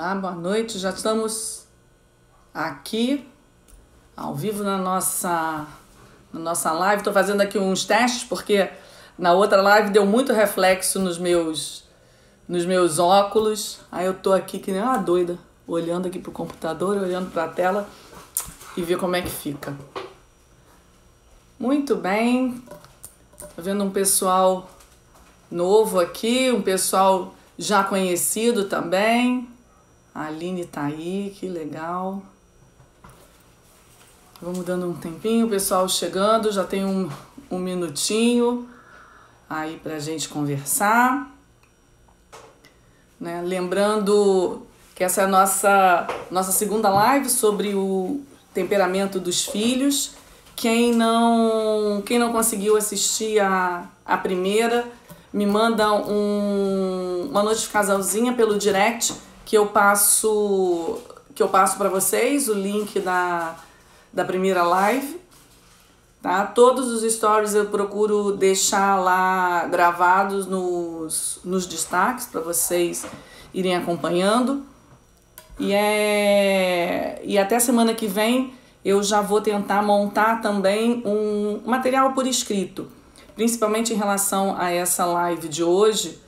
Olá, boa noite. Já estamos aqui ao vivo na nossa live. Estou fazendo aqui uns testes porque na outra live deu muito reflexo nos meus óculos. Aí eu tô aqui que nem uma doida, olhando aqui pro computador, olhando para a tela e ver como é que fica. Muito bem. Tô vendo um pessoal novo aqui, um pessoal já conhecido também. A Aline tá aí, que legal. Vamos dando um tempinho, o pessoal chegando, já tem um minutinho aí pra gente conversar, né? Lembrando que essa é a nossa segunda live sobre o temperamento dos filhos. Quem não conseguiu assistir a primeira, me manda uma notificaçãozinha pelo direct que eu passo para vocês o link da primeira live, tá? Todos os stories eu procuro deixar lá gravados nos destaques para vocês irem acompanhando. E até semana que vem eu já vou tentar montar também um material por escrito, principalmente em relação a essa live de hoje,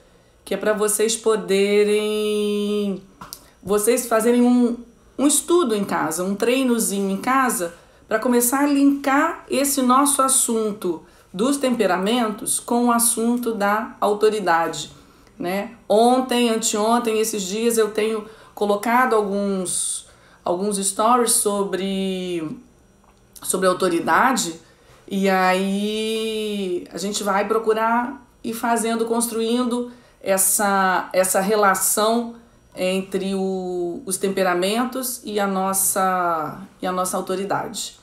que é para vocês fazerem um estudo em casa, um treinozinho em casa, para começar a linkar esse nosso assunto dos temperamentos com o assunto da autoridade, né? Ontem, anteontem, esses dias eu tenho colocado alguns stories sobre autoridade, e aí a gente vai procurar ir construindo essa relação entre os temperamentos e a nossa autoridade.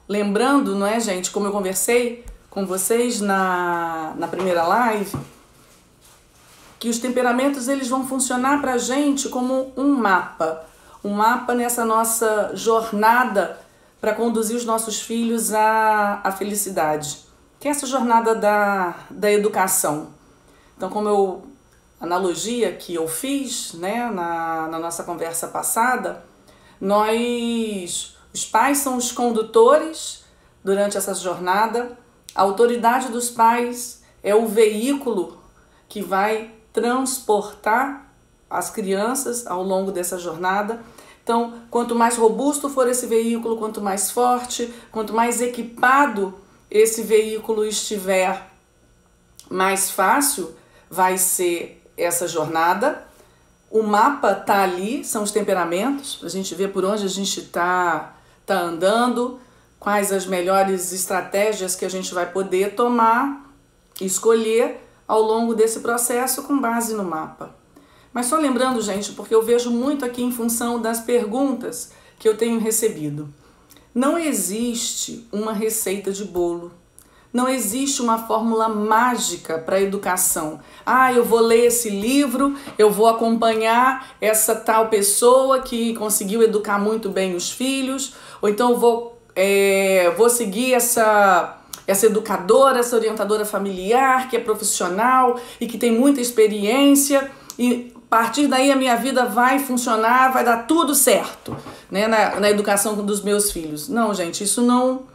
Lembrando, não é, gente, como eu conversei com vocês na primeira live, que os temperamentos eles vão funcionar para a gente como um mapa nessa nossa jornada para conduzir os nossos filhos à felicidade, que é essa jornada da educação. Então, como analogia que eu fiz, né, na nossa conversa passada, os pais são os condutores durante essa jornada, a autoridade dos pais é o veículo que vai transportar as crianças ao longo dessa jornada. Então, quanto mais robusto for esse veículo, quanto mais forte, quanto mais equipado esse veículo estiver, mais fácil vai ser essa jornada. O mapa tá ali, são os temperamentos, para a gente ver por onde a gente tá andando, quais as melhores estratégias que a gente vai poder tomar, escolher ao longo desse processo com base no mapa. Mas só lembrando, gente, porque eu vejo muito aqui em função das perguntas que eu tenho recebido. Não existe uma receita de bolo. Não existe uma fórmula mágica para a educação. Eu vou ler esse livro, eu vou acompanhar essa tal pessoa que conseguiu educar muito bem os filhos, ou então eu vou seguir essa educadora, essa orientadora familiar que é profissional e que tem muita experiência, e a partir daí a minha vida vai funcionar, vai dar tudo certo, né, na educação dos meus filhos. Não, gente, isso não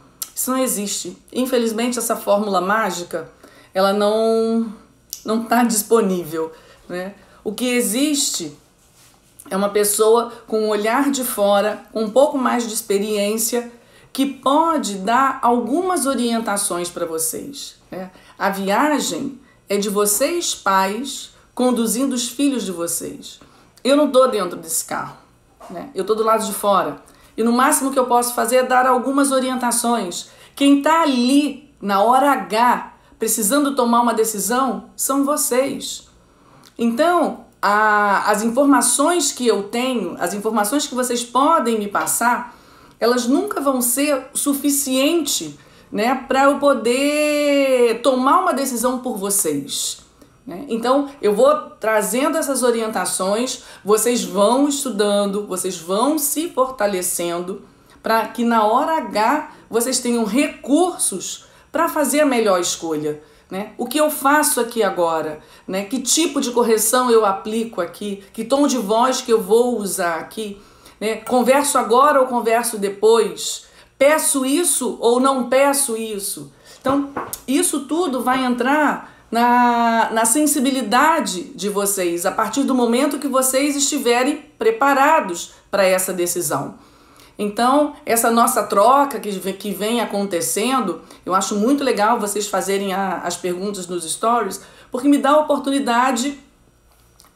existe. Infelizmente, essa fórmula mágica, ela não está disponível, né? O que existe é uma pessoa com um olhar de fora, com um pouco mais de experiência, que pode dar algumas orientações para vocês, né? A viagem é de vocês, pais, conduzindo os filhos de vocês. Eu não estou dentro desse carro, né? Eu estou do lado de fora. E no máximo que eu posso fazer é dar algumas orientações. Quem está ali na hora H, precisando tomar uma decisão, são vocês. Então, as informações que eu tenho, as informações que vocês podem me passar, elas nunca vão ser suficiente, né, para eu poder tomar uma decisão por vocês, né? Então, eu vou trazendo essas orientações, vocês vão estudando, vocês vão se fortalecendo para que na hora H vocês tenham recursos para fazer a melhor escolha, né? O que eu faço aqui agora, né? Que tipo de correção eu aplico aqui? Que tom de voz que eu vou usar aqui? Né? Converso agora ou converso depois? Peço isso ou não peço isso? Então, isso tudo vai entrar na sensibilidade de vocês, a partir do momento que vocês estiverem preparados para essa decisão. Então, essa nossa troca que vem acontecendo, eu acho muito legal vocês fazerem as perguntas nos stories, porque me dá a oportunidade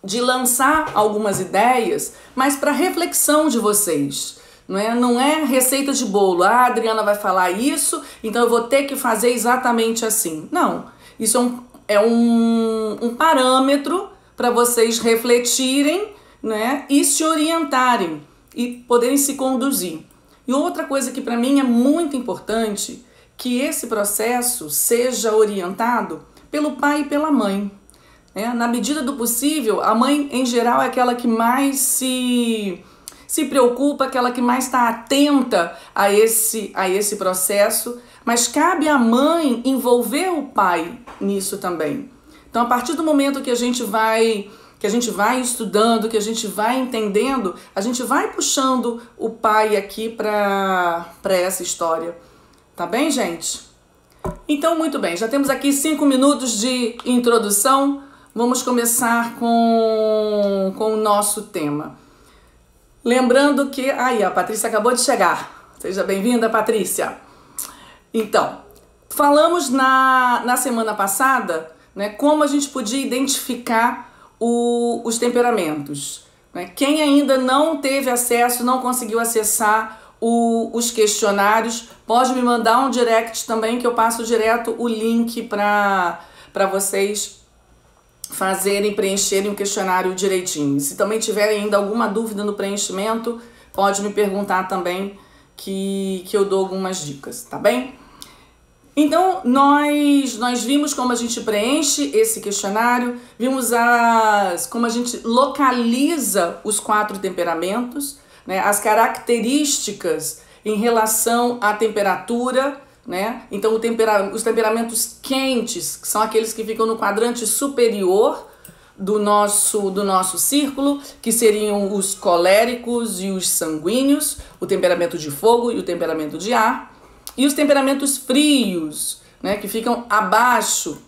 de lançar algumas ideias, mas para reflexão de vocês. Não é receita de bolo. A Adriana vai falar isso, então eu vou ter que fazer exatamente assim. Não, isso é um parâmetro para vocês refletirem, né, e se orientarem e poderem se conduzir. E outra coisa que para mim é muito importante, que esse processo seja orientado pelo pai e pela mãe. Na medida do possível, a mãe em geral é aquela que mais se preocupa, aquela que mais está atenta a esse processo, mas cabe à mãe envolver o pai nisso também. Então, a partir do momento que a gente vai estudando, que a gente vai entendendo, a gente vai puxando o pai aqui para essa história. Tá bem, gente? Então, muito bem, já temos aqui 5 minutos de introdução. Vamos começar com o nosso tema. Lembrando que... Aí, a Patrícia acabou de chegar. Seja bem-vinda, Patrícia. Então, falamos na semana passada, né, como a gente podia identificar os temperamentos. Né? Quem ainda não teve acesso, não conseguiu acessar os questionários, pode me mandar um direct também, que eu passo direto o link para vocês preencherem o questionário direitinho. Se também tiverem ainda alguma dúvida no preenchimento, pode me perguntar também, que eu dou algumas dicas, tá bem? Então, nós vimos como a gente preenche esse questionário, vimos como a gente localiza os 4 temperamentos, né, as características em relação à temperatura, né? Então, os temperamentos quentes, que são aqueles que ficam no quadrante superior do nosso círculo, que seriam os coléricos e os sanguíneos, o temperamento de fogo e o temperamento de ar, e os temperamentos frios, né, que ficam abaixo,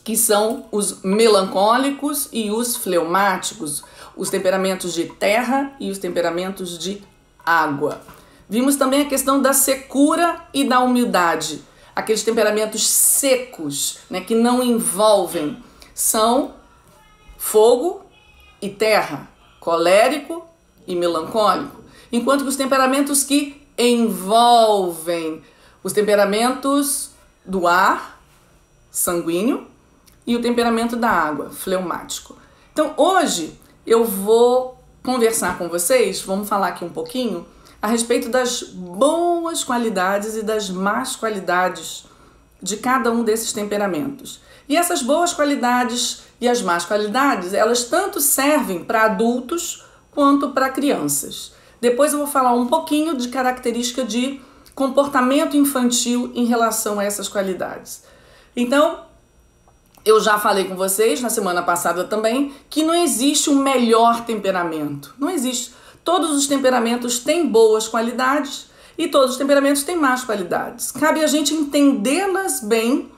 que são os melancólicos e os fleumáticos, os temperamentos de terra e os temperamentos de água. Vimos também a questão da secura e da umidade. Aqueles temperamentos secos, né, que não envolvem, são fogo e terra, colérico e melancólico. Enquanto que os temperamentos que envolvem, os temperamentos do ar, sanguíneo, e o temperamento da água, fleumático. Então, hoje eu vou conversar com vocês, vamos falar aqui um pouquinho a respeito das boas qualidades e das más qualidades de cada um desses temperamentos. E essas boas qualidades e as más qualidades, elas tanto servem para adultos quanto para crianças. Depois eu vou falar um pouquinho de característica de comportamento infantil em relação a essas qualidades. Então, eu já falei com vocês na semana passada também que não existe um melhor temperamento. Não existe. Todos os temperamentos têm boas qualidades e todos os temperamentos têm más qualidades. Cabe a gente entendê-las bem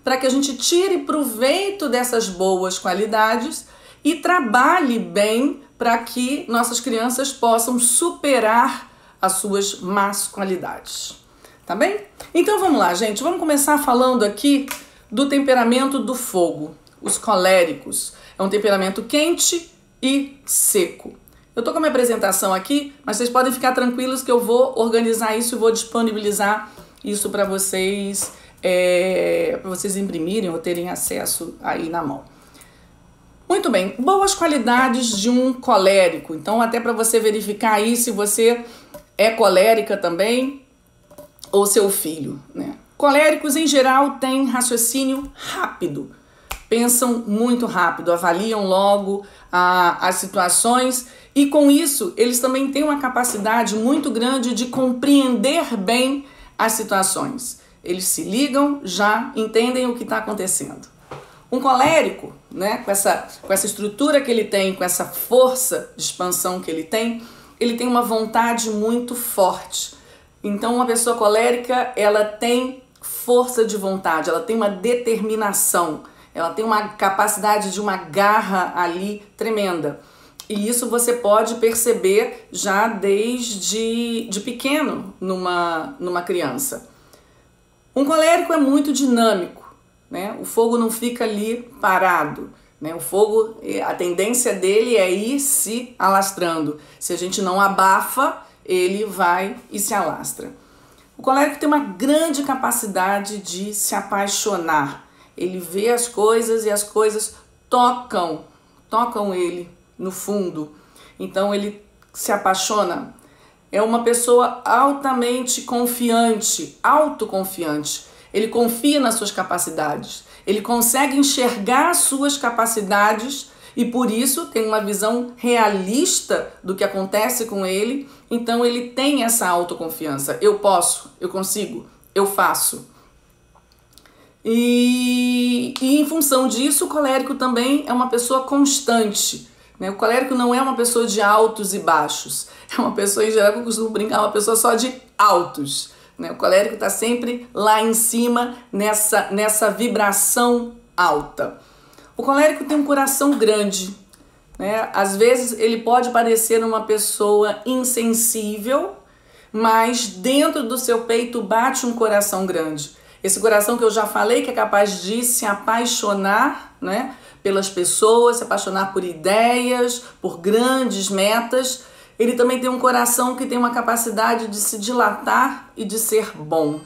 para que a gente tire proveito dessas boas qualidades e trabalhe bem para que nossas crianças possam superar as suas más qualidades. Tá bem? Então vamos lá, gente. Vamos começar falando aqui do temperamento do fogo, os coléricos. É um temperamento quente e seco. Eu tô com a minha apresentação aqui, mas vocês podem ficar tranquilos que eu vou organizar isso e vou disponibilizar isso para vocês imprimirem ou terem acesso aí na mão. Muito bem, boas qualidades de um colérico. Então, até para você verificar aí se você é colérica também ou seu filho, né? Coléricos, em geral, têm raciocínio rápido, pensam muito rápido, avaliam logo as situações e, com isso, eles também têm uma capacidade muito grande de compreender bem as situações. Eles se ligam, já entendem o que está acontecendo. Um colérico, né, com essa estrutura que ele tem, com essa força de expansão que ele tem uma vontade muito forte. Então, uma pessoa colérica, ela tem força de vontade, ela tem uma determinação, ela tem uma capacidade de uma garra ali tremenda. E isso você pode perceber já desde pequeno numa criança. Um colérico é muito dinâmico, né? O fogo não fica ali parado, né? O fogo, a tendência dele é ir se alastrando. Se a gente não abafa, ele vai e se alastra. O colérico tem uma grande capacidade de se apaixonar. Ele vê as coisas e as coisas tocam ele no fundo. Então ele se apaixona. É uma pessoa altamente confiante, autoconfiante. Ele confia nas suas capacidades. Ele consegue enxergar as suas capacidades e por isso tem uma visão realista do que acontece com ele. Então ele tem essa autoconfiança. Eu posso, eu consigo, eu faço. E em função disso, o colérico também é uma pessoa constante. O colérico não é uma pessoa de altos e baixos. É uma pessoa, em geral, que eu costumo brincar, uma pessoa só de altos. O colérico está sempre lá em cima, nessa vibração alta. O colérico tem um coração grande. Às vezes ele pode parecer uma pessoa insensível, mas dentro do seu peito bate um coração grande. Esse coração que eu já falei, que é capaz de se apaixonar, pelas pessoas, se apaixonar por ideias, por grandes metas. Ele também tem um coração que tem uma capacidade de se dilatar e de ser bom.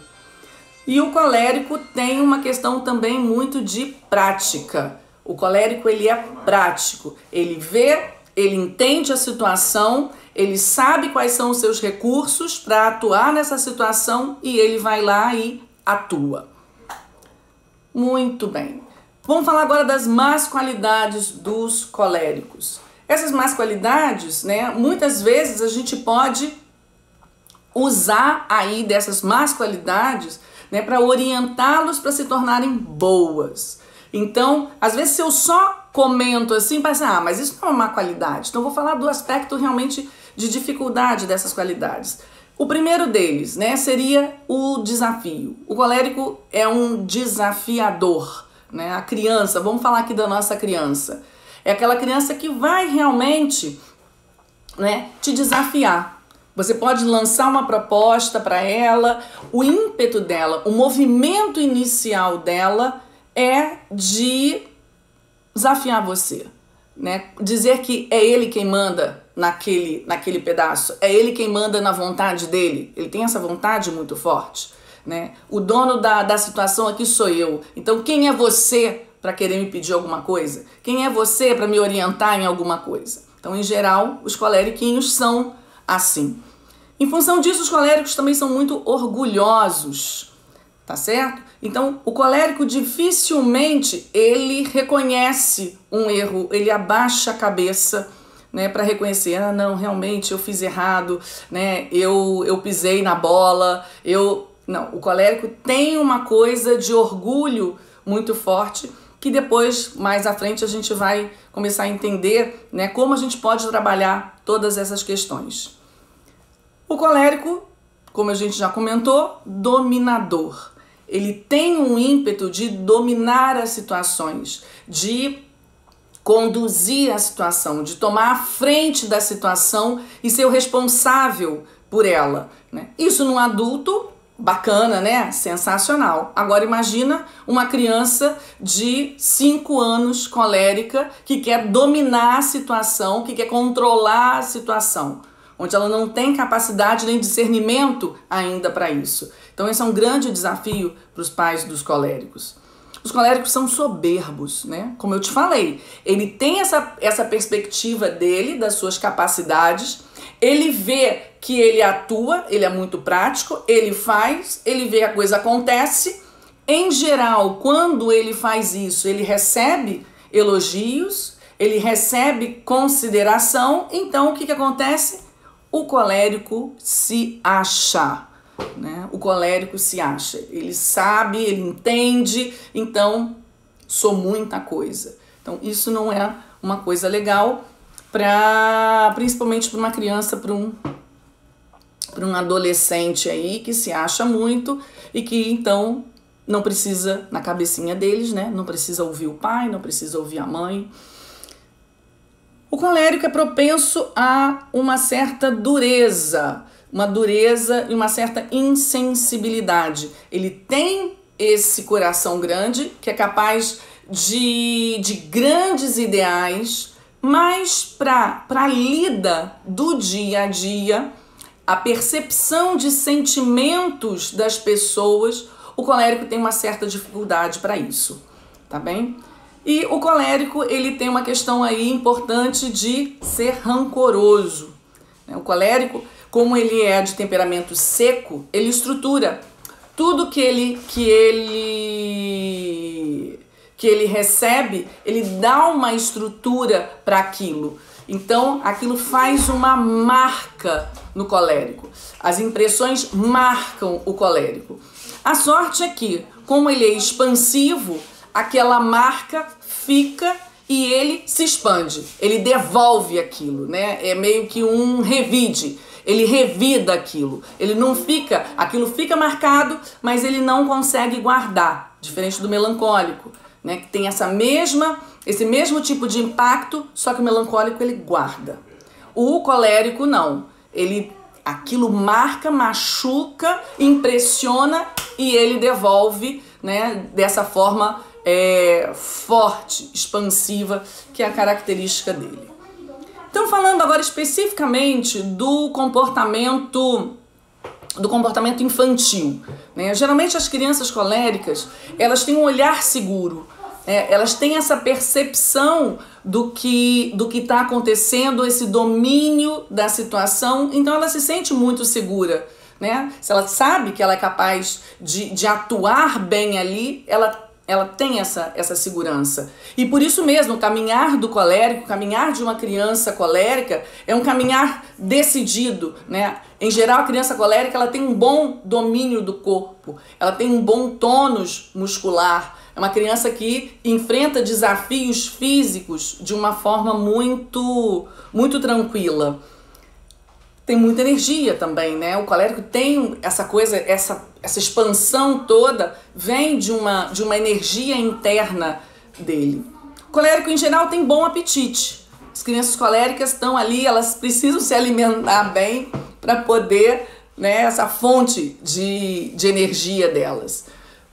E o colérico tem uma questão também muito de prática. O colérico, ele é prático. Ele vê, ele entende a situação, ele sabe quais são os seus recursos para atuar nessa situação e ele vai lá e atua. Muito bem. Vamos falar agora das más qualidades dos coléricos. Essas más qualidades, muitas vezes a gente pode usar aí dessas más qualidades, para orientá-los para se tornarem boas. Então, às vezes se eu só comento assim, pensa, mas isso não é uma má qualidade. Então, eu vou falar do aspecto realmente de dificuldade dessas qualidades. O primeiro deles, seria o desafio. O colérico é um desafiador. A criança, vamos falar aqui da nossa criança. É aquela criança que vai realmente te desafiar. Você pode lançar uma proposta para ela, o ímpeto dela, o movimento inicial dela é de desafiar você. Dizer que é ele quem manda naquele pedaço, é ele quem manda na vontade dele. Ele tem essa vontade muito forte. O dono da situação aqui sou eu. Então quem é você para querer me pedir alguma coisa? Quem é você para me orientar em alguma coisa? Então, em geral, os colériquinhos são assim. Em função disso, os coléricos também são muito orgulhosos, tá certo? Então, o colérico dificilmente ele reconhece um erro, ele abaixa a cabeça, para reconhecer, não, realmente eu fiz errado, eu pisei na bola, Não, o colérico tem uma coisa de orgulho muito forte que depois, mais à frente, a gente vai começar a entender, como a gente pode trabalhar todas essas questões. O colérico, como a gente já comentou, dominador. Ele tem um ímpeto de dominar as situações, de conduzir a situação, de tomar a frente da situação e ser o responsável por ela. Isso num adulto, bacana, sensacional. Agora imagina uma criança de 5 anos colérica que quer dominar a situação, que quer controlar a situação, onde ela não tem capacidade nem discernimento ainda para isso. Então esse é um grande desafio para os pais dos coléricos. Os coléricos são soberbos, Como eu te falei, ele tem essa perspectiva dele, das suas capacidades. Ele vê que ele atua, ele é muito prático, ele faz, ele vê a coisa acontece. Em geral, quando ele faz isso, ele recebe elogios, ele recebe consideração. Então, o que acontece? O colérico se acha. né, o colérico se acha. Ele sabe, ele entende, então sou muita coisa. Então isso não é uma coisa legal, principalmente para uma criança, para um adolescente aí que se acha muito e que então não precisa, na cabecinha deles, né, não precisa ouvir o pai, não precisa ouvir a mãe. O colérico é propenso a uma certa dureza e uma certa insensibilidade. Ele tem esse coração grande, que é capaz de grandes ideais, mas para a lida do dia a dia, a percepção de sentimentos das pessoas, o colérico tem uma certa dificuldade para isso, tá bem? E o colérico, ele tem uma questão aí importante de ser rancoroso. O colérico, como ele é de temperamento seco, ele estrutura tudo que ele recebe, ele dá uma estrutura para aquilo. Então, aquilo faz uma marca no colérico. As impressões marcam o colérico. A sorte é que, como ele é expansivo, aquela marca fica e ele se expande. Ele devolve aquilo, né? É meio que um revide. Ele revida aquilo. Ele não fica, aquilo fica marcado, mas ele não consegue guardar. Diferente do melancólico, né? Que tem esse mesmo tipo de impacto, só que o melancólico ele guarda. O colérico não. Aquilo marca, machuca, impressiona e ele devolve, né, dessa forma forte, expansiva, que é a característica dele. Então, falando agora especificamente do comportamento infantil, né? Geralmente as crianças coléricas, elas têm um olhar seguro, elas têm essa percepção do que está acontecendo, esse domínio da situação, então ela se sente muito segura, né? Se ela sabe que ela é capaz de atuar bem ali, ela tem essa segurança. E por isso mesmo, o caminhar do colérico, o caminhar de uma criança colérica é um caminhar decidido, né? Em geral, a criança colérica ela tem um bom domínio do corpo, ela tem um bom tônus muscular, é uma criança que enfrenta desafios físicos de uma forma muito, muito tranquila. Tem muita energia também, né? O colérico tem essa coisa, essa expansão toda vem de uma energia interna dele. O colérico, em geral, tem bom apetite. As crianças coléricas estão ali, elas precisam se alimentar bem para poder, né, essa fonte de energia delas.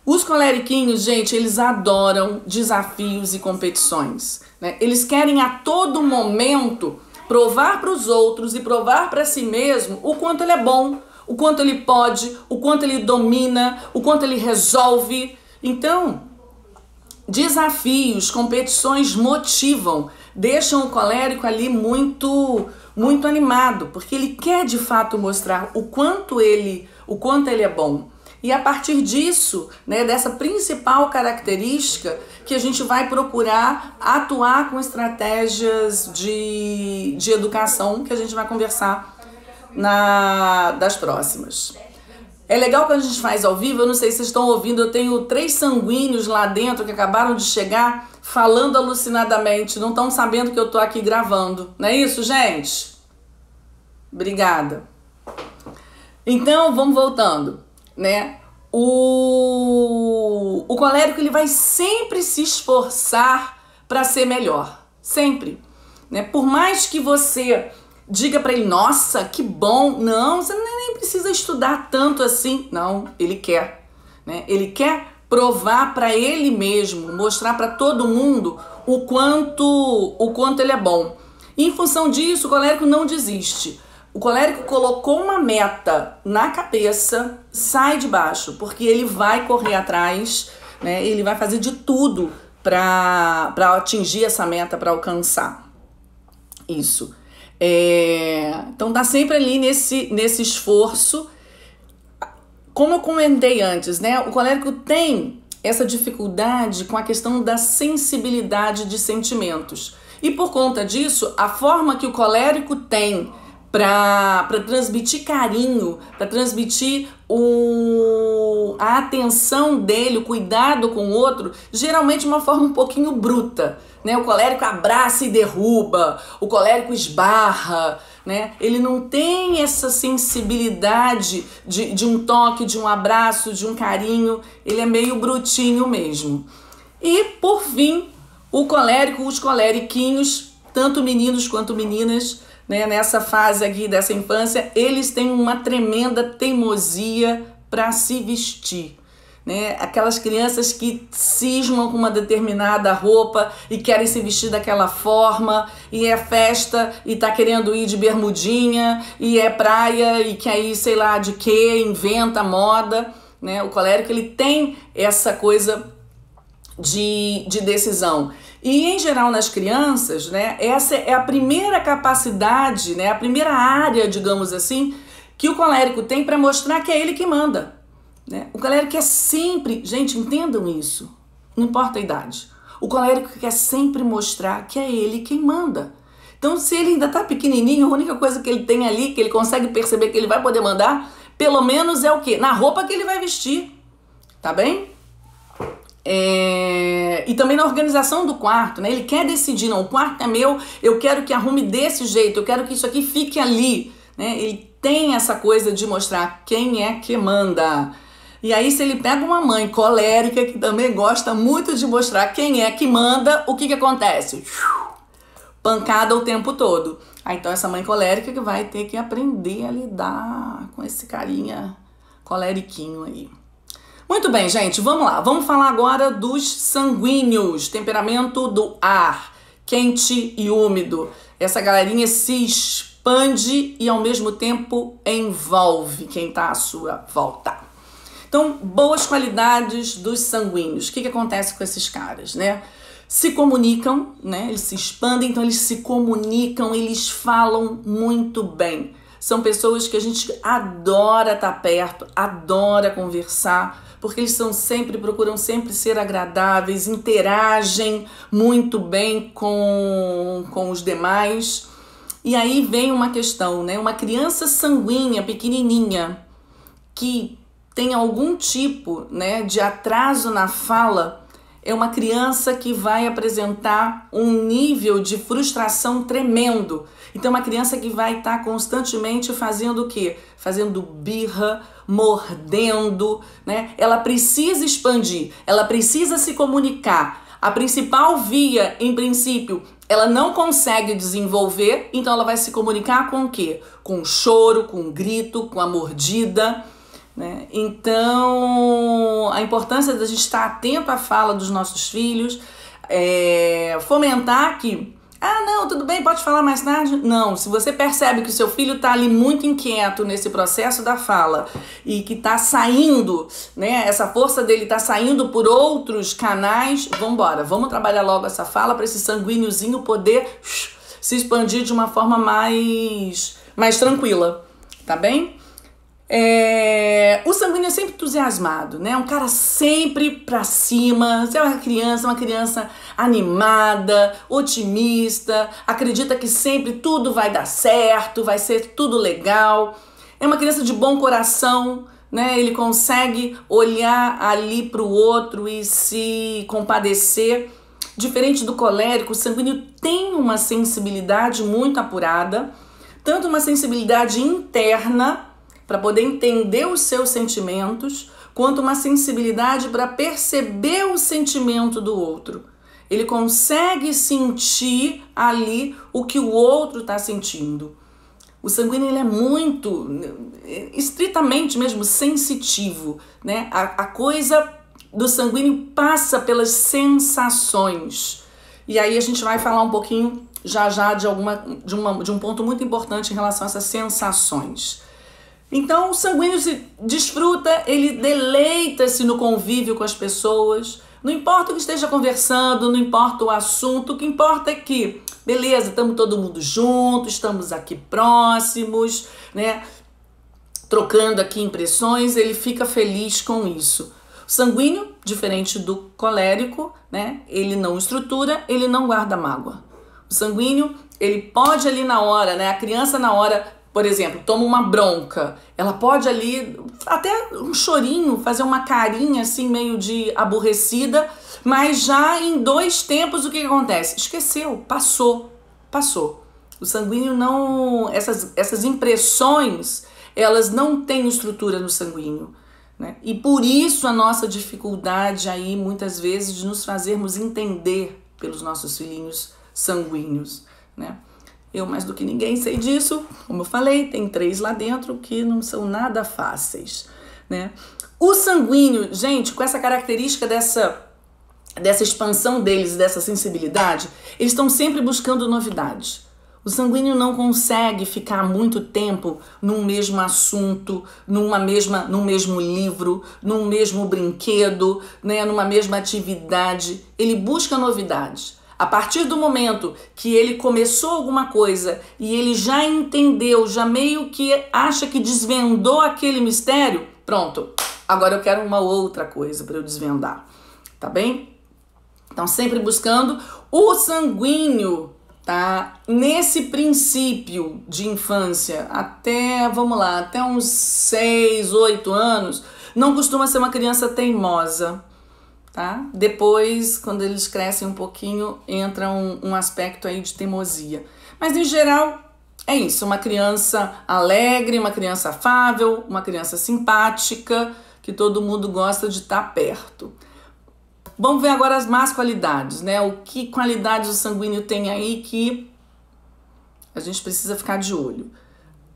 Os coleriquinhos, gente, eles adoram desafios e competições, né? Eles querem a todo momento provar para os outros e provar para si mesmo o quanto ele é bom, o quanto ele pode, o quanto ele domina, o quanto ele resolve. Então, desafios, competições motivam, deixam o colérico ali muito, muito animado, porque ele quer de fato mostrar o quanto ele é bom. E a partir disso, né, dessa principal característica, que a gente vai procurar atuar com estratégias de educação, que a gente vai conversar das próximas. É legal quando a gente faz ao vivo, eu não sei se vocês estão ouvindo, eu tenho 3 sanguíneos lá dentro que acabaram de chegar falando alucinadamente, não estão sabendo que eu estou aqui gravando. Não é isso, gente? Obrigada. Então, vamos voltando, né? O colérico ele vai sempre se esforçar para ser melhor, sempre, né? Por mais que você diga para ele, nossa, que bom, não, você nem precisa estudar tanto assim, não, ele quer, né? Ele quer provar para ele mesmo, mostrar para todo mundo o quanto ele é bom. E em função disso, o colérico não desiste. O colérico colocou uma meta na cabeça, sai de baixo, porque ele vai correr atrás, né? Ele vai fazer de tudo para atingir essa meta, para alcançar isso. Então tá sempre ali nesse esforço. Como eu comentei antes, né? O colérico tem essa dificuldade com a questão da sensibilidade de sentimentos. E por conta disso, a forma que o colérico tem para transmitir carinho, para transmitir a atenção dele, o cuidado com o outro, geralmente de uma forma um pouquinho bruta, né? O colérico abraça e derruba, o colérico esbarra, né? Ele não tem essa sensibilidade de um toque, de um abraço, de um carinho, ele é meio brutinho mesmo. E, por fim, o colérico, os coleriquinhos, tanto meninos quanto meninas, né, nessa fase aqui dessa infância, eles têm uma tremenda teimosia para se vestir, né? Aquelas crianças que cismam com uma determinada roupa e querem se vestir daquela forma, e é festa e tá querendo ir de bermudinha, e é praia e quer ir sei lá de que, inventa moda, né? O colérico, ele tem essa coisa de decisão. E, em geral, nas crianças, né, essa é a primeira capacidade, né, a primeira área, digamos assim, que o colérico tem para mostrar que é ele que manda, né? O colérico é sempre, gente, entendam isso, não importa a idade, o colérico quer sempre mostrar que é ele quem manda. Então, se ele ainda tá pequenininho, a única coisa que ele tem ali, que ele consegue perceber que ele vai poder mandar, pelo menos é o quê? Na roupa que ele vai vestir, tá bem? E também na organização do quarto, né? Ele quer decidir, não, o quarto é meu, eu quero que arrume desse jeito, eu quero que isso aqui fique ali, né? Ele tem essa coisa de mostrar quem é que manda. E aí, se ele pega uma mãe colérica que também gosta muito de mostrar quem é que manda, o que acontece? Pancada o tempo todo. Então essa mãe colérica que vai ter que aprender a lidar com esse carinha coleriquinho aí. Muito bem, gente, vamos lá. Vamos falar agora dos sanguíneos, temperamento do ar, quente e úmido. Essa galerinha se expande e ao mesmo tempo envolve quem está à sua volta. Então, boas qualidades dos sanguíneos. O que acontece com esses caras, né? Se comunicam, né? Eles se expandem, então eles se comunicam, eles falam muito bem. São pessoas que a gente adora estar perto, adora conversar, porque eles procuram sempre ser agradáveis, interagem muito bem com os demais. E aí vem uma questão, né? Uma criança sanguínea, pequenininha, que tem algum tipo, né, de atraso na fala, é uma criança que vai apresentar um nível de frustração tremendo. Então, uma criança que vai estar constantemente fazendo o quê? Fazendo birra, mordendo, né? Ela precisa expandir, ela precisa se comunicar. A principal via, em princípio, ela não consegue desenvolver, então ela vai se comunicar com o quê? Com o choro, com o grito, com a mordida, né? Então, a importância da gente estar atento à fala dos nossos filhos, fomentar que, não, tudo bem, pode falar mais tarde. Não, se você percebe que o seu filho está ali muito inquieto nesse processo da fala e que está saindo, né, essa força dele está saindo por outros canais, vamos trabalhar logo essa fala para esse sanguíneozinho poder se expandir de uma forma mais tranquila, tá bem? O sanguíneo é sempre entusiasmado, né? Um cara sempre pra cima. Você é uma criança animada, otimista, acredita que sempre tudo vai dar certo, vai ser tudo legal. É uma criança de bom coração, né? Ele consegue olhar ali pro outro e se compadecer. Diferente do colérico, o sanguíneo tem uma sensibilidade muito apurada, tanto uma sensibilidade interna para poder entender os seus sentimentos, quanto uma sensibilidade para perceber o sentimento do outro. Ele consegue sentir ali o que o outro está sentindo. O sanguíneo, ele é muito, estritamente mesmo, sensitivo, né? A coisa do sanguíneo passa pelas sensações. E aí a gente vai falar um pouquinho já de um ponto muito importante em relação a essas sensações. Então, o sanguíneo se desfruta, ele deleita-se no convívio com as pessoas. Não importa o que esteja conversando, não importa o assunto, o que importa é que, beleza, estamos todo mundo junto, estamos aqui próximos, né? Trocando aqui impressões, ele fica feliz com isso. O sanguíneo, diferente do colérico, né? Ele não estrutura, ele não guarda mágoa. O sanguíneo, ele pode ali na hora, né? A criança na hora por exemplo, toma uma bronca, ela pode ali, até um chorinho, fazer uma carinha assim meio de aborrecida, mas já em 2 tempos o que acontece? Esqueceu, passou. O sanguíneo não, essas impressões, elas não têm estrutura no sanguíneo, né? E por isso a nossa dificuldade aí muitas vezes de nos fazermos entender pelos nossos filhinhos sanguíneos, né? Eu, mais do que ninguém, sei disso. Como eu falei, tem 3 lá dentro que não são nada fáceis, né? O sanguíneo, gente, com essa característica dessa expansão deles, dessa sensibilidade, eles estão sempre buscando novidades. O sanguíneo não consegue ficar muito tempo num mesmo assunto, num mesmo livro, num mesmo brinquedo, né, numa mesma atividade. Ele busca novidades. A partir do momento que ele começou alguma coisa e ele já entendeu, já meio que acha que desvendou aquele mistério, pronto, agora eu quero uma outra coisa para eu desvendar, tá bem? Então sempre buscando o sanguíneo, tá? Nesse princípio de infância, até, vamos lá, até uns 6, 8 anos, não costuma ser uma criança teimosa. Tá? Depois, quando eles crescem um pouquinho, entra um aspecto aí de teimosia. Mas, em geral, é isso. Uma criança alegre, uma criança afável, uma criança simpática, que todo mundo gosta de estar perto. Vamos ver agora as más qualidades, né? O que qualidades o sanguíneo tem aí que a gente precisa ficar de olho.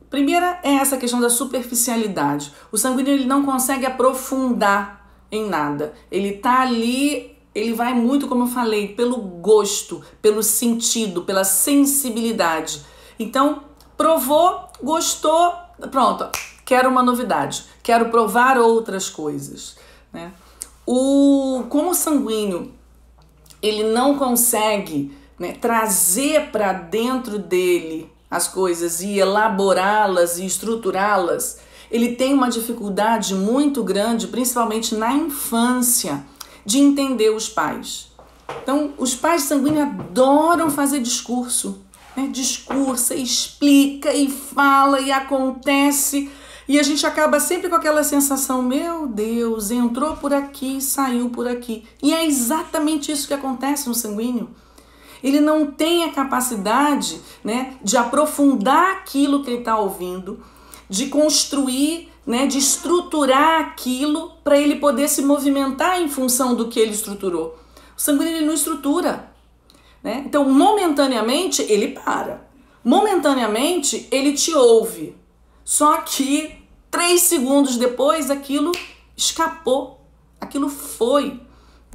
Primeira é essa questão da superficialidade. O sanguíneo ele não consegue aprofundar em nada. Ele tá ali, ele vai muito, como eu falei, pelo gosto, pelo sentido, pela sensibilidade. Então, provou, gostou, pronto, quero uma novidade, quero provar outras coisas, né? Como o sanguíneo, ele não consegue, né, trazer para dentro dele as coisas e elaborá-las e estruturá-las, ele tem uma dificuldade muito grande, principalmente na infância, de entender os pais. Então, os pais sanguíneos adoram fazer discurso, né? Discursa, explica e fala e acontece. E a gente acaba sempre com aquela sensação, meu Deus, entrou por aqui e saiu por aqui. E é exatamente isso que acontece no sanguíneo. Ele não tem a capacidade, né, de aprofundar aquilo que ele está ouvindo, de construir, né, de estruturar aquilo para ele poder se movimentar em função do que ele estruturou. O sanguíneo ele não estrutura, né? Então, momentaneamente, ele para. Momentaneamente, ele te ouve. Só que 3 segundos depois, aquilo escapou, aquilo foi,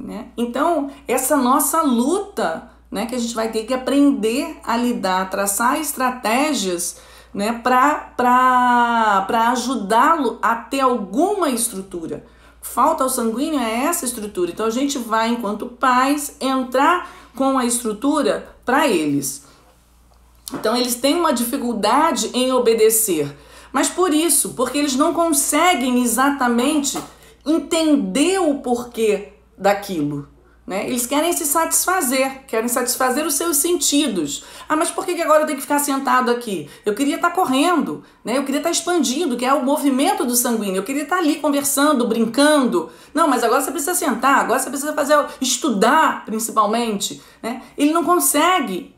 né? Então, essa nossa luta, né, que a gente vai ter que aprender a lidar, traçar estratégias, né, para ajudá-lo a ter alguma estrutura. Falta ao sanguíneo é essa estrutura. Então a gente vai, enquanto pais, entrar com a estrutura para eles. Então eles têm uma dificuldade em obedecer. Mas por isso, porque eles não conseguem exatamente entender o porquê daquilo, né? Eles querem se satisfazer, querem satisfazer os seus sentidos. Ah, mas por que agora eu tenho que ficar sentado aqui? Eu queria estar correndo, né? Eu queria estar expandindo, que é o movimento do sanguíneo. Eu queria estar ali conversando, brincando. Não, mas agora você precisa sentar, agora você precisa estudar, principalmente, né? Ele não consegue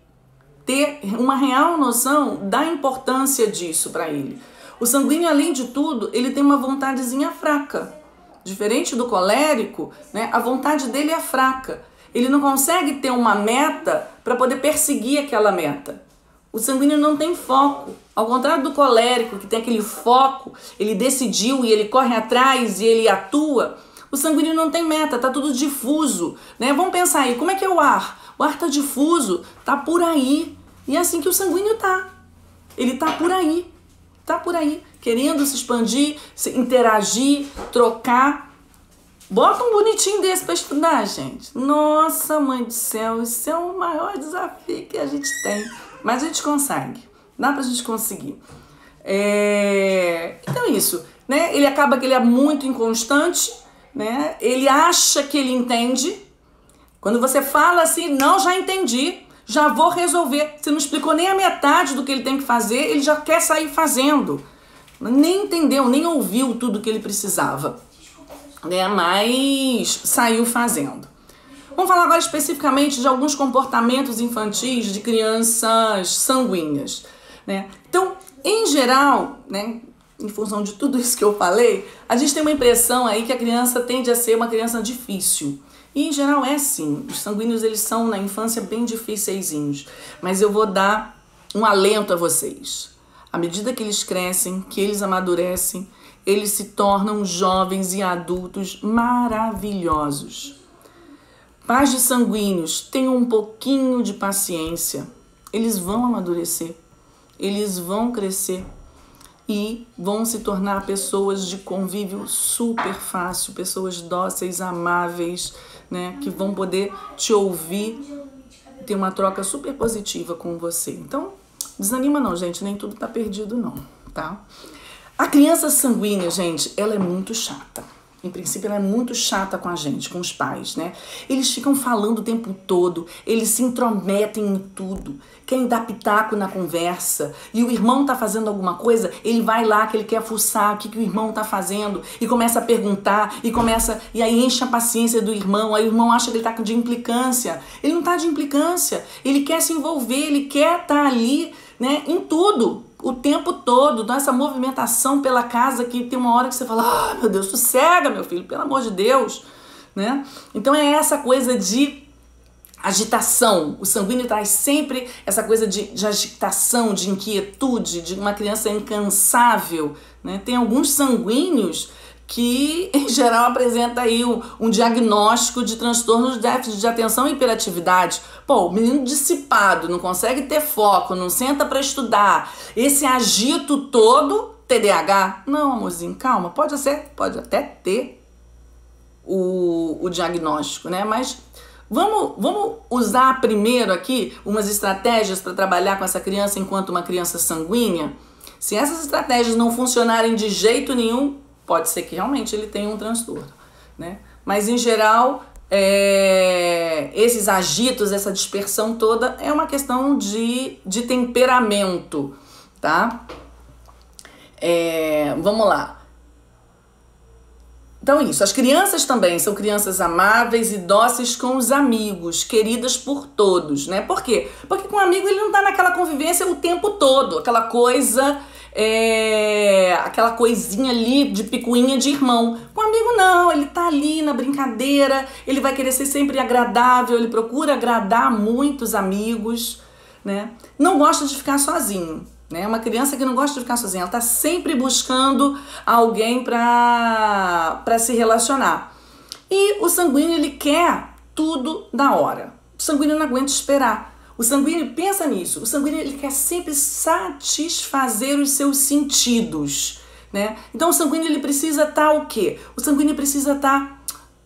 ter uma real noção da importância disso para ele. O sanguíneo, além de tudo, ele tem uma vontadezinha fraca. Diferente do colérico, né, a vontade dele é fraca. Ele não consegue ter uma meta para poder perseguir aquela meta. O sanguíneo não tem foco. Ao contrário do colérico, que tem aquele foco, ele decidiu e ele corre atrás e ele atua. O sanguíneo não tem meta, tá tudo difuso, né? Vamos pensar aí, como é que é o ar? O ar tá difuso, tá por aí. E é assim que o sanguíneo tá. Ele tá por aí. Tá por aí, querendo se expandir, se interagir, trocar. Bota um bonitinho desse para estudar, gente. Nossa, mãe do céu, isso é o maior desafio que a gente tem. Mas a gente consegue, dá pra gente conseguir. Então é isso, né? Ele acaba que ele é muito inconstante, né? Ele acha que ele entende. Quando você fala assim, não, já entendi. Já vou resolver. Você não explicou nem a metade do que ele tem que fazer, ele já quer sair fazendo. Nem entendeu, nem ouviu tudo que ele precisava, né? Mas saiu fazendo. Vamos falar agora especificamente de alguns comportamentos infantis de crianças sanguíneas, né? Então, em geral, né, em função de tudo isso que eu falei, a gente tem uma impressão aí que a criança tende a ser uma criança difícil. E em geral é sim. Os sanguíneos, eles são na infância bem difíceizinhos. Mas eu vou dar um alento a vocês. À medida que eles crescem, que eles amadurecem, eles se tornam jovens e adultos maravilhosos. Pais de sanguíneos, tenham um pouquinho de paciência. Eles vão amadurecer, eles vão crescer e vão se tornar pessoas de convívio super fácil, pessoas dóceis, amáveis, né, que vão poder te ouvir, ter uma troca super positiva com você. Então, desanima não, gente, nem tudo tá perdido não, tá? A criança sanguínea, gente, ela é muito chata. Em princípio, ela é muito chata com a gente, com os pais, né? Eles ficam falando o tempo todo, eles se intrometem em tudo, querem dar pitaco na conversa, e o irmão tá fazendo alguma coisa, ele vai lá que ele quer fuçar o que o irmão tá fazendo, e começa a perguntar, e aí enche a paciência do irmão, aí o irmão acha que ele tá de implicância. Ele não tá de implicância, ele quer se envolver, ele quer estar ali, né, em tudo. O tempo todo, dá essa movimentação pela casa que tem uma hora que você fala, ah, meu Deus, sossega, meu filho, pelo amor de Deus, né? Então é essa coisa de agitação. O sanguíneo traz sempre essa coisa de agitação, de inquietude, de uma criança incansável, né? Tem alguns sanguíneos que, em geral, apresenta aí um diagnóstico de transtornos de déficit de atenção e hiperatividade. Pô, o menino dissipado, não consegue ter foco, não senta para estudar. Esse agito todo, TDAH? Não, amorzinho, calma, pode até ter o diagnóstico, né? Mas vamos usar primeiro aqui umas estratégias para trabalhar com essa criança enquanto uma criança sanguínea. Se essas estratégias não funcionarem de jeito nenhum, pode ser que realmente ele tenha um transtorno, né? Mas, em geral, esses agitos, essa dispersão toda é uma questão de temperamento, tá? Vamos lá. Então, isso. As crianças também são crianças amáveis e dóceis com os amigos, queridas por todos, né? Por quê? Porque com o amigo ele não tá naquela convivência o tempo todo, aquela coisa... aquela coisinha ali de picuinha de irmão. Com amigo não, ele tá ali na brincadeira, ele vai querer ser sempre agradável, ele procura agradar muitos amigos, né? Não gosta de ficar sozinho, né? Uma criança que não gosta de ficar sozinha, ela tá sempre buscando alguém para se relacionar. E o sanguíneo, ele quer tudo na hora. O sanguíneo não aguenta esperar. O sanguíneo, pensa nisso, o sanguíneo ele quer sempre satisfazer os seus sentidos, né? Então o sanguíneo ele precisa estar o quê? O sanguíneo precisa estar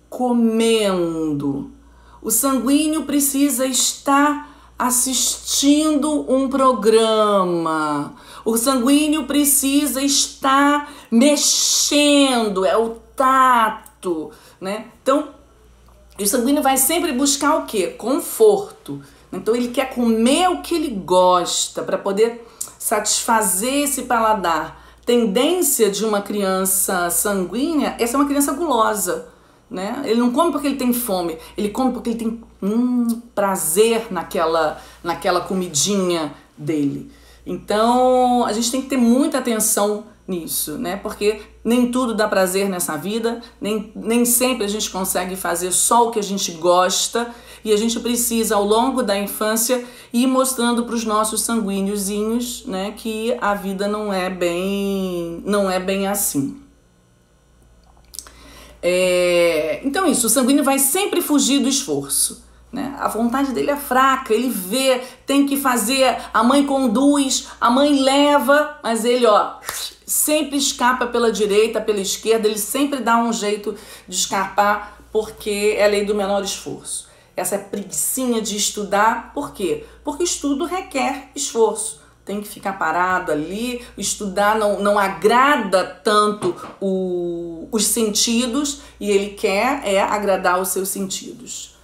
comendo. O sanguíneo precisa estar assistindo um programa. O sanguíneo precisa estar mexendo, é o tato, né? Então, o sanguíneo vai sempre buscar o quê? Conforto. Então ele quer comer o que ele gosta para poder satisfazer esse paladar. Tendência de uma criança sanguínea é ser uma criança gulosa, né? Ele não come porque ele tem fome, ele come porque ele tem prazer naquela comidinha dele. Então a gente tem que ter muita atenção nisso, né? Porque nem tudo dá prazer nessa vida, nem sempre a gente consegue fazer só o que a gente gosta, e a gente precisa, ao longo da infância, ir mostrando para os nossos sanguíneozinhos, né, que a vida não é bem assim. Então isso, o sanguíneo vai sempre fugir do esforço, né? A vontade dele é fraca, ele vê, tem que fazer, a mãe conduz, a mãe leva, mas ele, sempre escapa pela direita, pela esquerda, ele sempre dá um jeito de escapar, porque é a lei do menor esforço. Essa preguicinha de estudar, por quê? Porque estudo requer esforço. Tem que ficar parado ali, estudar não agrada tanto os sentidos, e ele quer agradar os seus sentidos.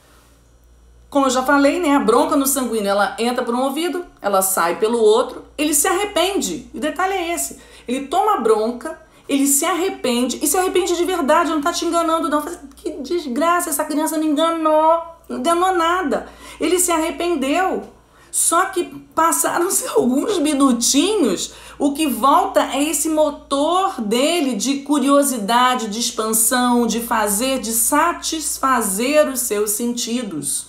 Como eu já falei, né? A bronca no sanguíneo, ela entra por um ouvido, ela sai pelo outro, ele se arrepende. E o detalhe é esse. Ele toma a bronca, ele se arrepende, e se arrepende de verdade, não tá te enganando não. Que desgraça, essa criança me enganou. Não enganou nada. Ele se arrependeu. Só que passaram-se alguns minutinhos, o que volta é esse motor dele de curiosidade, de expansão, de fazer, de satisfazer os seus sentidos,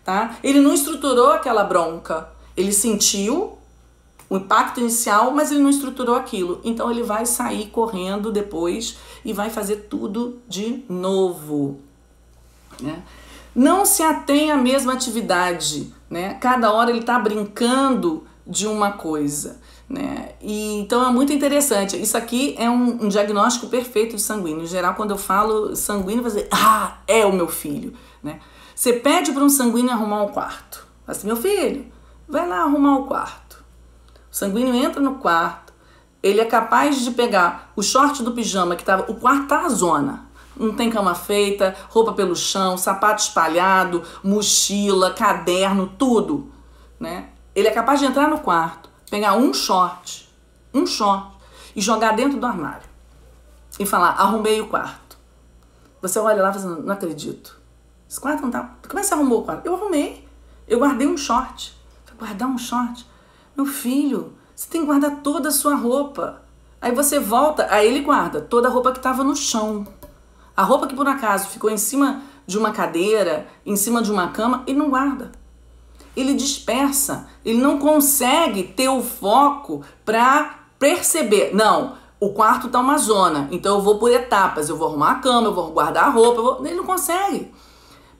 tá? Ele não estruturou aquela bronca, ele sentiu o impacto inicial, mas ele não estruturou aquilo. Então ele vai sair correndo depois e vai fazer tudo de novo, né? Não se atém à mesma atividade, né? Cada hora ele está brincando de uma coisa, né? E então é muito interessante. Isso aqui é um diagnóstico perfeito de sanguíneo. Em geral, quando eu falo sanguíneo, você dizer, é o meu filho, né? Você pede para um sanguíneo arrumar um quarto. Assim, meu filho, vai lá arrumar o quarto. O sanguíneo entra no quarto, ele é capaz de pegar o short do pijama que tava, o quarto tá a zona. Não tem cama feita, roupa pelo chão, sapato espalhado, mochila, caderno, tudo, né? Ele é capaz de entrar no quarto, pegar um short, e jogar dentro do armário. E falar, arrumei o quarto. Você olha lá e fala, não acredito. Esse quarto não tá... Como é que você arrumou o quarto? Eu arrumei. Eu guardei um short. Guardar um short? Meu filho, você tem que guardar toda a sua roupa. Aí você volta, aí ele guarda toda a roupa que estava no chão. A roupa que por acaso ficou em cima de uma cadeira, em cima de uma cama, ele não guarda. Ele dispersa, ele não consegue ter o foco para perceber. Não, o quarto tá uma zona, então eu vou por etapas, eu vou arrumar a cama, eu vou guardar a roupa, ele não consegue.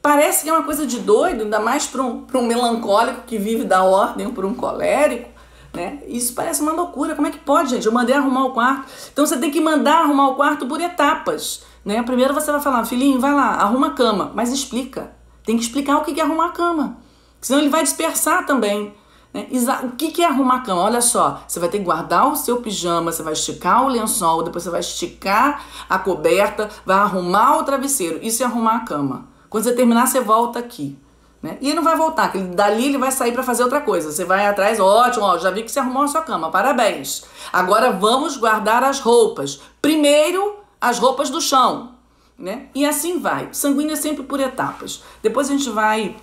Parece que é uma coisa de doido, ainda mais para um melancólico que vive da ordem, ou para um colérico, né? Isso parece uma loucura. Como é que pode, gente? Eu mandei arrumar o quarto. Então você tem que mandar arrumar o quarto por etapas, né? Primeiro você vai falar, filhinho, vai lá, arruma a cama, mas explica. Tem que explicar o que é arrumar a cama, senão ele vai dispersar também, né? O que é arrumar a cama? Olha só, você vai ter que guardar o seu pijama, você vai esticar o lençol, depois você vai esticar a coberta, vai arrumar o travesseiro. Isso é arrumar a cama. Quando você terminar, você volta aqui, né? E ele não vai voltar, que dali ele vai sair para fazer outra coisa. Você vai atrás, ótimo, ó, já vi que você arrumou a sua cama, parabéns. Agora vamos guardar as roupas. Primeiro, as roupas do chão, né? E assim vai. Sanguíneo é sempre por etapas. Depois a gente vai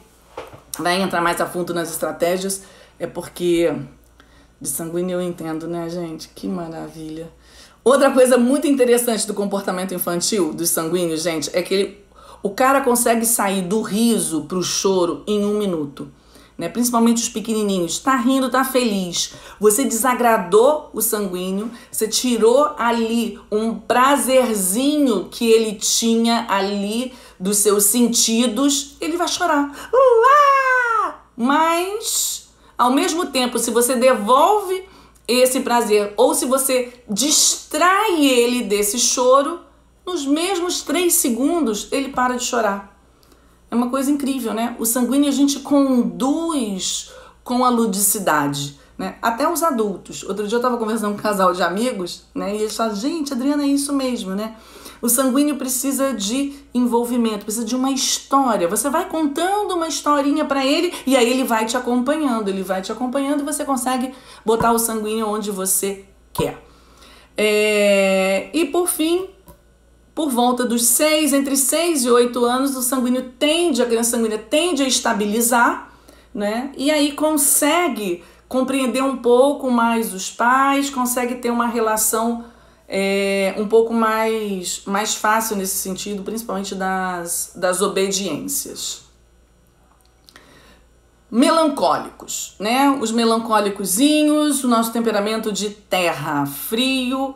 entrar mais a fundo nas estratégias, é porque de sanguíneo eu entendo, né, gente? Que maravilha. Outra coisa muito interessante do comportamento infantil dos sanguíneos, gente, é que o cara consegue sair do riso pro choro em 1 minuto, né? Principalmente os pequenininhos. Tá rindo, tá feliz. Você desagradou o sanguíneo, você tirou ali um prazerzinho que ele tinha ali dos seus sentidos, ele vai chorar. Mas, ao mesmo tempo, se você devolve esse prazer ou se você distrai ele desse choro, nos mesmos 3 segundos ele para de chorar. É uma coisa incrível, né? O sanguíneo a gente conduz com a ludicidade, né? Até os adultos. Outro dia eu estava conversando com um casal de amigos, né? E eles falam, gente, Adriana, é isso mesmo, né? O sanguíneo precisa de envolvimento, precisa de uma história. Você vai contando uma historinha para ele e aí ele vai te acompanhando. Ele vai te acompanhando e você consegue botar o sanguíneo onde você quer. E por fim, por volta dos entre 6 e 8 anos, a criança sanguínea tende a estabilizar, né? E aí consegue compreender um pouco mais os pais, consegue ter uma relação um pouco mais fácil nesse sentido, principalmente das obediências. Melancólicos, né? Os melancólicozinhos, o nosso temperamento de terra, frio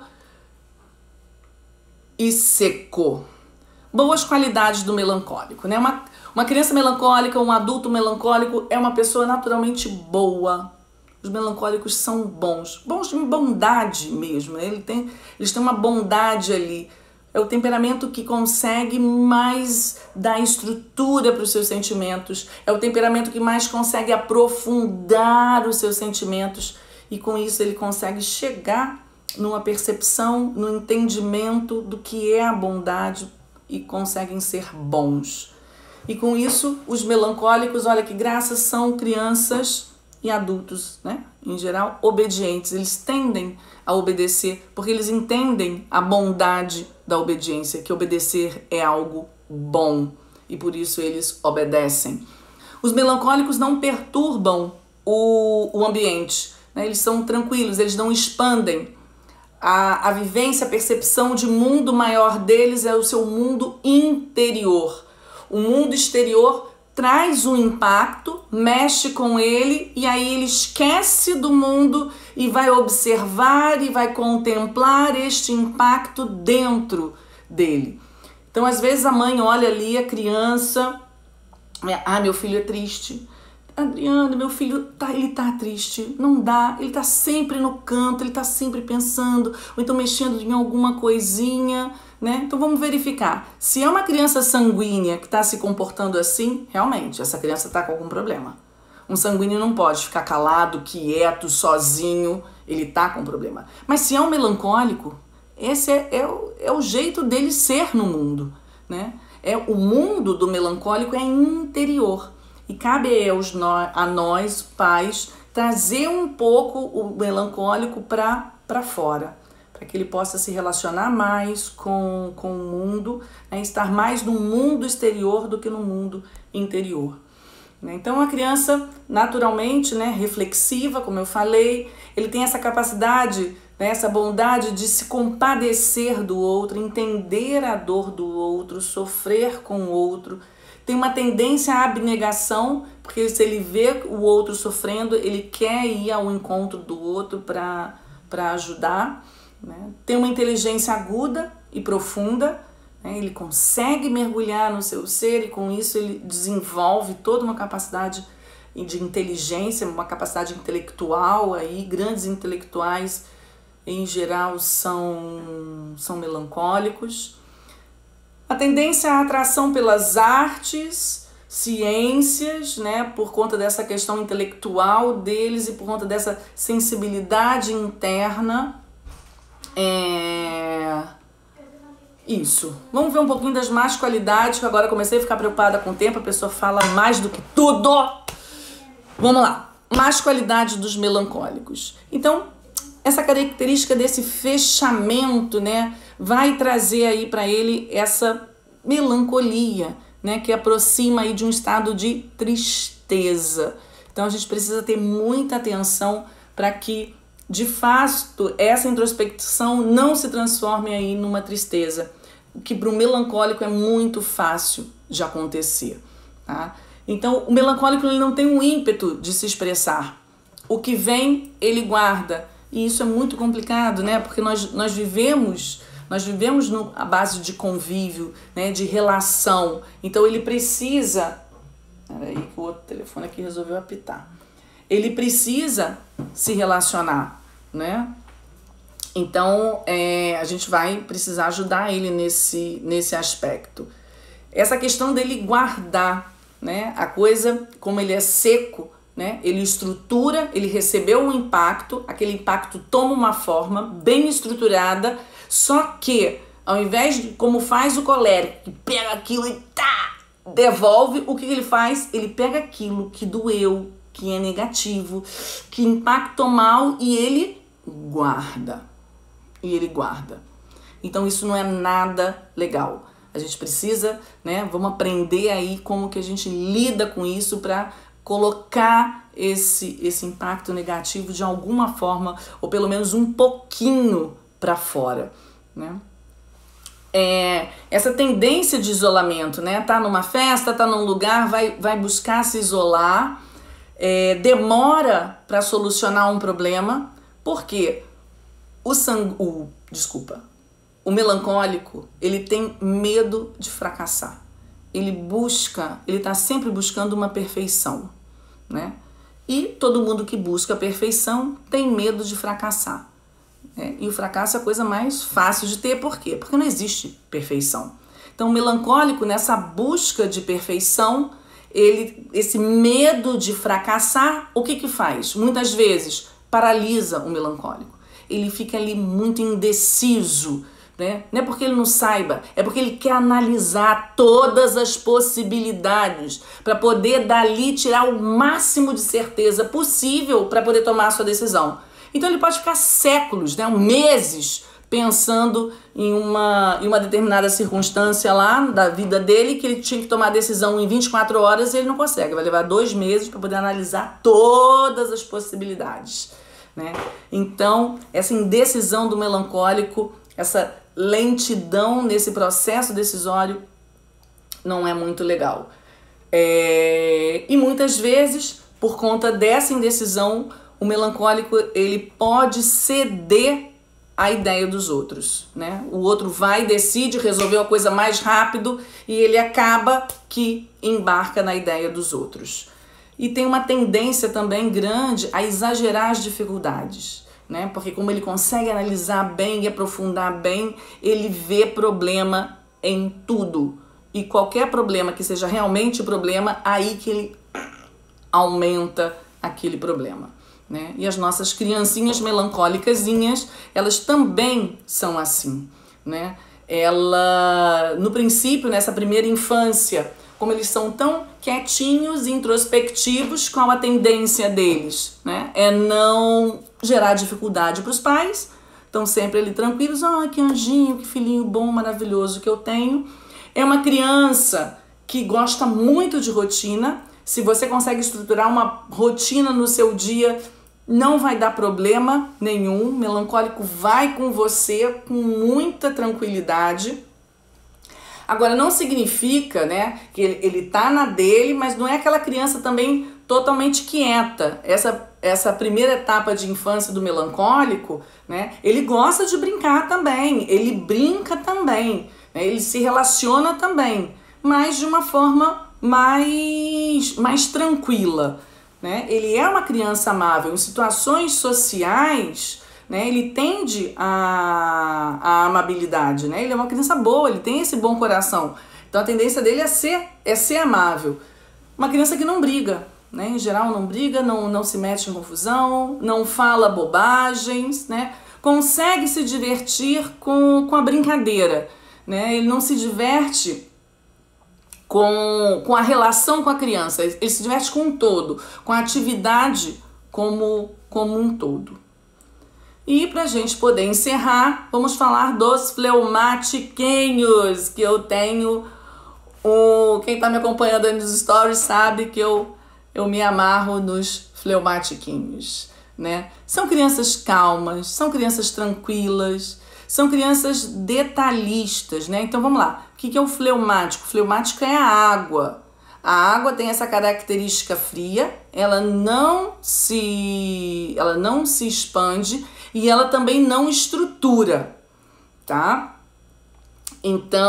e seco. Boas qualidades do melancólico, né? Uma criança melancólica, um adulto melancólico é uma pessoa naturalmente boa. Os melancólicos são bons de bondade mesmo, né? Eles têm uma bondade ali. É o temperamento que consegue mais dar estrutura para os seus sentimentos. É o temperamento que mais consegue aprofundar os seus sentimentos. E com isso ele consegue chegar numa percepção, no entendimento do que é a bondade e conseguem ser bons. E com isso, os melancólicos, olha que graça, são crianças e adultos, né? Em geral, obedientes. Eles tendem a obedecer porque eles entendem a bondade da obediência, que obedecer é algo bom e por isso eles obedecem. Os melancólicos não perturbam o ambiente, né? Eles são tranquilos, eles não expandem. A vivência, a percepção de mundo maior deles é o seu mundo interior. O mundo exterior traz um impacto, mexe com ele e aí ele esquece do mundo e vai observar e vai contemplar este impacto dentro dele. Então, às vezes a mãe olha ali a criança, meu filho é triste. Adriana, meu filho, ele tá triste, não dá, ele tá sempre no canto, ele tá sempre pensando, ou então mexendo em alguma coisinha, né? Então vamos verificar. Se é uma criança sanguínea que está se comportando assim, realmente, essa criança está com algum problema. Um sanguíneo não pode ficar calado, quieto, sozinho, ele tá com problema. Mas se é um melancólico, esse é o jeito dele ser no mundo, né? O mundo do melancólico é interior. E cabe a nós, pais, trazer um pouco o melancólico para fora, para que ele possa se relacionar mais com o mundo, né, estar mais no mundo exterior do que no mundo interior. Então a criança, naturalmente, né, reflexiva, como eu falei, ele tem essa capacidade, né, essa bondade de se compadecer do outro, entender a dor do outro, sofrer com o outro. Tem uma tendência à abnegação, porque se ele vê o outro sofrendo, ele quer ir ao encontro do outro para ajudar, né? Tem uma inteligência aguda e profunda, né? Ele consegue mergulhar no seu ser e com isso ele desenvolve toda uma capacidade de inteligência, uma capacidade intelectual. Aí, grandes intelectuais, em geral, são melancólicos. A tendência à atração pelas artes, ciências, né, por conta dessa questão intelectual deles e por conta dessa sensibilidade interna. Isso. Vamos ver um pouquinho das más qualidades, que agora comecei a ficar preocupada com o tempo, a pessoa fala mais do que tudo. Vamos lá. Más qualidades dos melancólicos. Então, essa característica desse fechamento, né, vai trazer aí para ele essa melancolia, né, que aproxima aí de um estado de tristeza. Então a gente precisa ter muita atenção para que, de fato, essa introspecção não se transforme aí numa tristeza, o que para o melancólico é muito fácil de acontecer, tá? Então o melancólico ele não tem um ímpeto de se expressar. O que vem, ele guarda. E isso é muito complicado, né? Porque nós vivemos à base de convívio, né? De relação. Então ele precisa... Peraí que o outro telefone aqui resolveu apitar. Ele precisa se relacionar, né? Então a gente vai precisar ajudar ele nesse aspecto. Essa questão dele guardar, né? A coisa, como ele é seco, né? Ele estrutura, ele recebeu um impacto, aquele impacto toma uma forma bem estruturada, só que ao invés de, como faz o colérico, que pega aquilo e devolve, o que ele faz? Ele pega aquilo que doeu, que é negativo, que impactou mal e ele guarda. Então isso não é nada legal. A gente precisa, né? Vamos aprender aí como que a gente lida com isso para colocar esse impacto negativo de alguma forma, ou pelo menos um pouquinho para fora, né? Essa tendência de isolamento, né? Tá numa festa, tá num lugar, vai buscar se isolar, demora para solucionar um problema, porque o melancólico, ele tem medo de fracassar. Ele tá sempre buscando uma perfeição, né? E todo mundo que busca a perfeição tem medo de fracassar. E o fracasso é a coisa mais fácil de ter. Por quê? Porque não existe perfeição. Então o melancólico, nessa busca de perfeição, esse medo de fracassar, o que faz? Muitas vezes paralisa o melancólico. Ele fica ali muito indeciso, né? Não é porque ele não saiba, é porque ele quer analisar todas as possibilidades para poder dali tirar o máximo de certeza possível para poder tomar a sua decisão. Então ele pode ficar séculos, né, meses, pensando em uma determinada circunstância lá da vida dele, que ele tinha que tomar a decisão em 24 horas e ele não consegue. Vai levar 2 meses para poder analisar todas as possibilidades, né? Então, essa indecisão do melancólico, essa lentidão nesse processo decisório não é muito legal. E muitas vezes, por conta dessa indecisão, o melancólico ele pode ceder à ideia dos outros, né? O outro vai, decide, resolver a coisa mais rápido e ele acaba que embarca na ideia dos outros. E tem uma tendência também grande a exagerar as dificuldades, né? Porque como ele consegue analisar bem e aprofundar bem, ele vê problema em tudo. E qualquer problema que seja realmente problema, aí que ele aumenta aquele problema, né? E as nossas criancinhas melancólicazinhas, elas também são assim, né? No princípio, nessa primeira infância, como eles são tão quietinhos e introspectivos, qual a tendência deles, né? É não gerar dificuldade para os pais, estão sempre ali tranquilos, que anjinho, que filhinho bom, maravilhoso que eu tenho. É uma criança que gosta muito de rotina. Se você consegue estruturar uma rotina no seu dia, não vai dar problema nenhum. O melancólico vai com você com muita tranquilidade. Agora, não significa, né, que ele tá na dele, mas não é aquela criança também totalmente quieta. Essa primeira etapa de infância do melancólico, né, ele gosta de brincar também, ele brinca também, né, ele se relaciona também, mas de uma forma mais tranquila, né? Ele é uma criança amável. Em situações sociais, né, ele tende à amabilidade, né? Ele é uma criança boa, ele tem esse bom coração. Então a tendência dele é ser amável. Uma criança que não briga, né? Em geral não briga, não se mete em confusão, não fala bobagens, né? Consegue se divertir com a brincadeira, né? Ele não se diverte com a relação com a criança, ele se diverte com um todo, com a atividade como um todo. E para a gente poder encerrar, vamos falar dos fleumatiquinhos, que eu tenho. Quem está me acompanhando aí nos stories sabe que eu me amarro nos fleumatiquinhos, né? São crianças calmas, são crianças tranquilas, são crianças detalhistas, né? Então vamos lá. O que é o fleumático? O fleumático é a água. A água tem essa característica fria, ela não se expande e ela também não estrutura, tá? Então,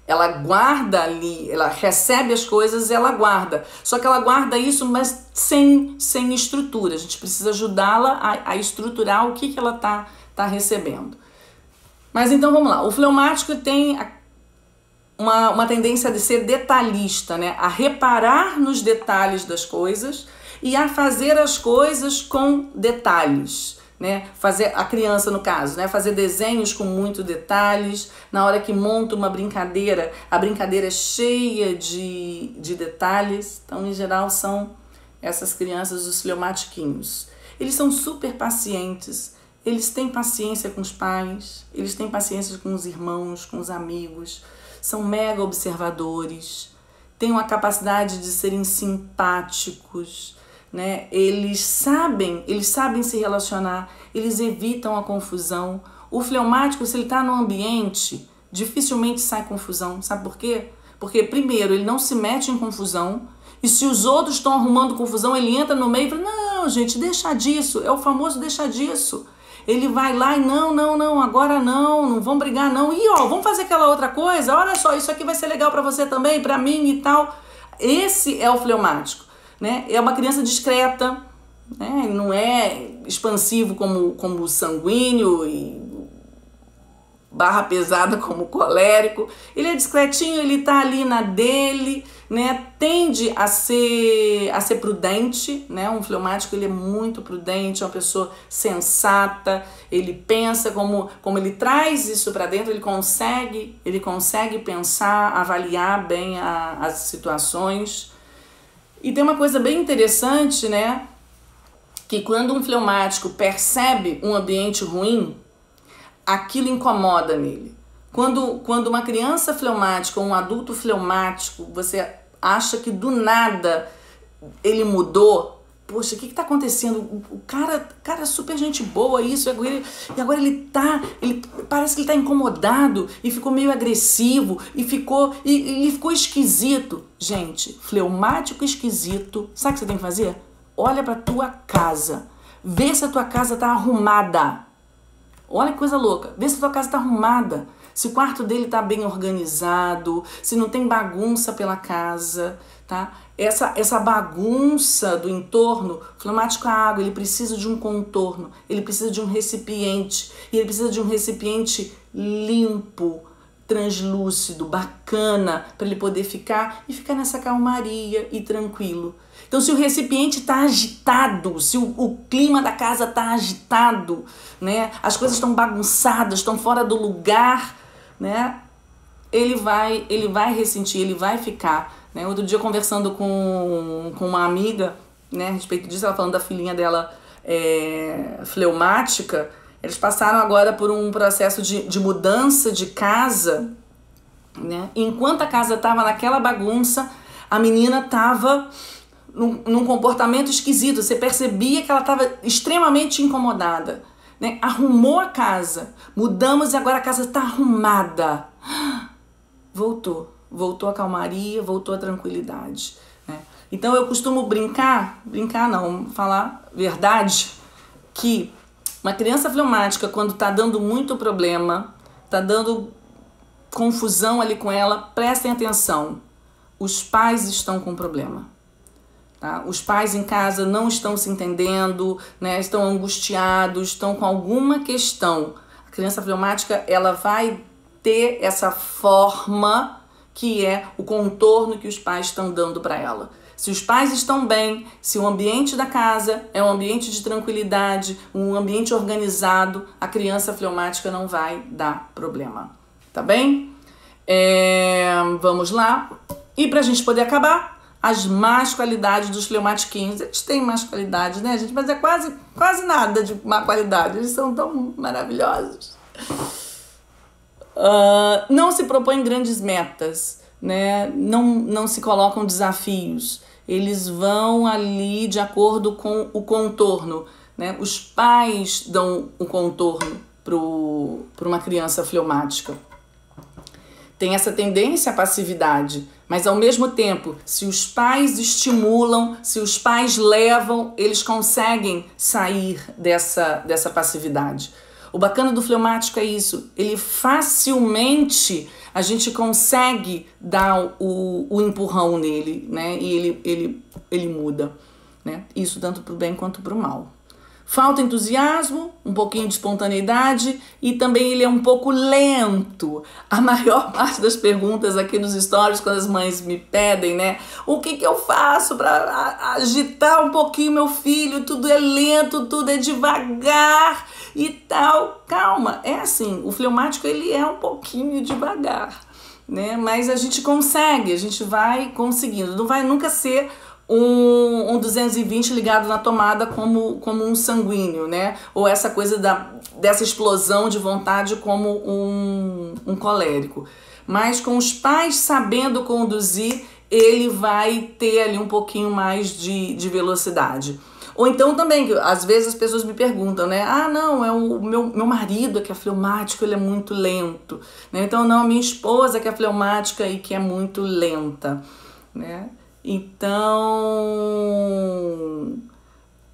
ela guarda ali, ela recebe as coisas, ela guarda. Só que ela guarda isso, mas sem estrutura. A gente precisa ajudá-la a estruturar o que ela tá recebendo. Mas então vamos lá. O fleumático tem uma tendência de ser detalhista, né? A reparar nos detalhes das coisas e a fazer as coisas com detalhes, né? Fazer a criança, no caso, né? Fazer desenhos com muitos detalhes. Na hora que monta uma brincadeira, a brincadeira é cheia de detalhes. Então, em geral, são essas crianças, os fleumatiquinhos. Eles são super pacientes, eles têm paciência com os pais, eles têm paciência com os irmãos, com os amigos, são mega observadores, têm uma capacidade de serem simpáticos, né? Eles sabem se relacionar, eles evitam a confusão. O fleumático, se ele está no ambiente, dificilmente sai confusão. Sabe por quê? Porque, primeiro, ele não se mete em confusão, e se os outros estão arrumando confusão, ele entra no meio e fala, não, gente, deixa disso, é o famoso deixa disso. Ele vai lá e não, agora não vamos brigar não. E vamos fazer aquela outra coisa, olha só, isso aqui vai ser legal para você também, para mim e tal. Esse é o fleumático, né? É uma criança discreta, né? Não é expansivo como o sanguíneo e barra pesada como o colérico. Ele é discretinho, ele tá ali na dele, né, tende a ser prudente, né? Um fleumático, ele é muito prudente, é uma pessoa sensata, ele pensa como ele traz isso para dentro, ele consegue pensar, avaliar bem as situações. E tem uma coisa bem interessante, né? Que quando um fleumático percebe um ambiente ruim, aquilo incomoda nele. Quando uma criança fleumática ou um adulto fleumático, você acha que do nada ele mudou, poxa, o que está acontecendo? O cara é super gente boa, isso, e agora ele parece que ele está incomodado e ficou meio agressivo e ficou esquisito. Gente, fleumático esquisito, sabe o que você tem que fazer? Olha para tua casa, vê se a tua casa está arrumada. Olha que coisa louca, vê se a tua casa está arrumada. Se o quarto dele está bem organizado, se não tem bagunça pela casa, tá? Essa bagunça do entorno, fleumático é água, ele precisa de um contorno, ele precisa de um recipiente, e ele precisa de um recipiente limpo, translúcido, bacana, para ele poder ficar nessa calmaria e tranquilo. Então, se o recipiente está agitado, se o clima da casa está agitado, né, as coisas estão bagunçadas, estão fora do lugar, né, ele vai ressentir, ele vai ficar. Né? Outro dia, conversando com uma amiga, né, a respeito disso, ela falando da filhinha dela fleumática, eles passaram agora por um processo de mudança de casa, né? Enquanto a casa estava naquela bagunça, a menina estava num comportamento esquisito, você percebia que ela estava extremamente incomodada, né? Arrumou a casa, mudamos e agora a casa está arrumada. Voltou a calmaria, voltou a tranquilidade, né? Então eu costumo falar verdade, que uma criança fleumática, quando está dando muito problema, está dando confusão ali com ela, prestem atenção, os pais estão com problema. Tá? Os pais em casa não estão se entendendo, né? Estão angustiados, estão com alguma questão. A criança fleumática, ela vai ter essa forma que é o contorno que os pais estão dando para ela. Se os pais estão bem, se o ambiente da casa é um ambiente de tranquilidade, um ambiente organizado, a criança fleumática não vai dar problema. Tá bem? Vamos lá. E para a gente poder acabar, as más qualidades dos fleumatiquinhos. Eles têm más qualidades, né, gente? Mas é quase nada de má qualidade. Eles são tão maravilhosos. Não se propõem grandes metas, né? Não se colocam desafios. Eles vão ali de acordo com o contorno, né? Os pais dão o contorno para uma criança fleumática. Tem essa tendência à passividade, mas ao mesmo tempo, se os pais estimulam, se os pais levam, eles conseguem sair dessa passividade. O bacana do fleumático é isso, ele facilmente, a gente consegue dar o empurrão nele, né? E ele muda, né? Isso tanto para o bem quanto para o mal. Falta entusiasmo, um pouquinho de espontaneidade e também ele é um pouco lento. A maior parte das perguntas aqui nos stories, quando as mães me pedem, né? O que eu faço para agitar um pouquinho meu filho? Tudo é lento, tudo é devagar e tal. Calma, é assim, o fleumático ele é um pouquinho devagar, né? Mas a gente consegue, a gente vai conseguindo. Não vai nunca ser um 220 ligado na tomada como um sanguíneo, né? Ou essa coisa dessa explosão de vontade como um colérico. Mas com os pais sabendo conduzir, ele vai ter ali um pouquinho mais de velocidade. Ou então também, às vezes as pessoas me perguntam, né? Ah, não, é o meu marido que é fleumático, ele é muito lento, né? Então, não, a minha esposa que é fleumática e que é muito lenta, né? Então,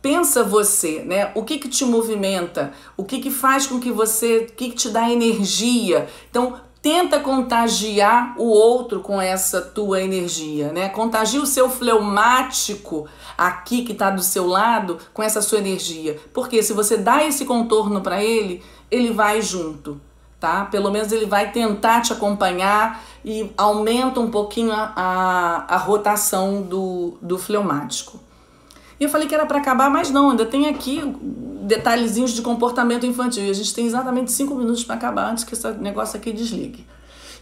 pensa você, né? O que te movimenta? O que faz com que você, o que te dá energia? Então, tenta contagiar o outro com essa tua energia, né? Contagia o seu fleumático aqui que tá do seu lado com essa sua energia. Porque se você dá esse contorno para ele, ele vai junto. tá? Pelo menos ele vai tentar te acompanhar e aumenta um pouquinho a rotação do fleumático. E eu falei que era para acabar, mas não, ainda tem aqui detalhezinhos de comportamento infantil. E a gente tem exatamente 5 minutos para acabar antes que esse negócio aqui desligue.